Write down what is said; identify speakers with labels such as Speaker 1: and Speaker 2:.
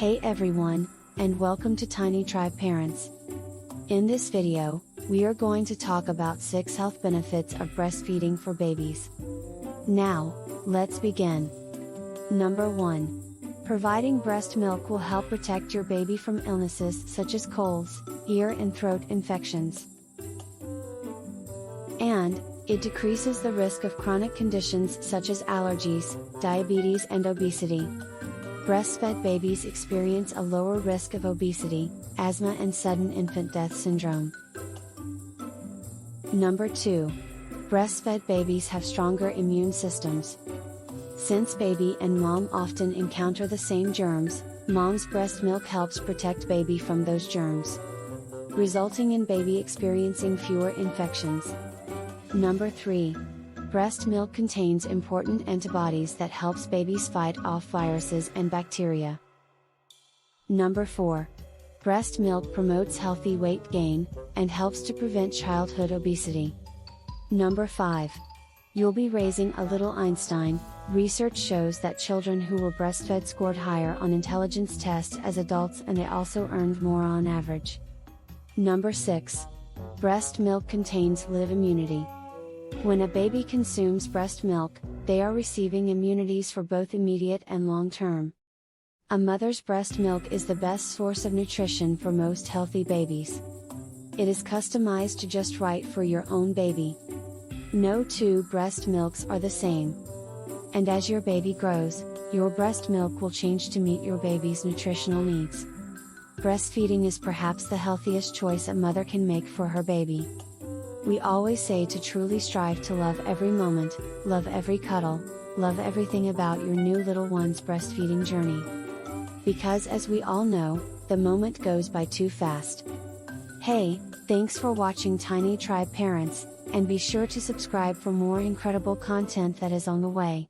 Speaker 1: Hey everyone, and welcome to Tiny Tribe Parents. In this video, we are going to talk about 6 health benefits of breastfeeding for babies. Now, let's begin. Number 1. Providing breast milk will help protect your baby from illnesses such as colds, ear and throat infections. And, it decreases the risk of chronic conditions such as allergies, diabetes and obesity. Breastfed babies experience a lower risk of obesity, asthma and sudden infant death syndrome. Number 2. Breastfed babies have stronger immune systems. Since baby and mom often encounter the same germs, mom's breast milk helps protect baby from those germs, resulting in baby experiencing fewer infections. Number 3. Breast milk contains important antibodies that helps babies fight off viruses and bacteria. Number 4. Breast milk promotes healthy weight gain, and helps to prevent childhood obesity. Number 5. You'll be raising a little Einstein. Research shows that children who were breastfed scored higher on intelligence tests as adults, and they also earned more on average. Number 6. Breast milk contains live immunity. When a baby consumes breast milk, they are receiving immunities for both immediate and long term. A mother's breast milk is the best source of nutrition for most healthy babies. It is customized to just right for your own baby. No two breast milks are the same. And as your baby grows, your breast milk will change to meet your baby's nutritional needs. Breastfeeding is perhaps the healthiest choice a mother can make for her baby. We always say to truly strive to love every moment, love every cuddle, love everything about your new little one's breastfeeding journey. Because as we all know, the moment goes by too fast. Hey, thanks for watching Tiny Tribe Parents, and be sure to subscribe for more incredible content that is on the way.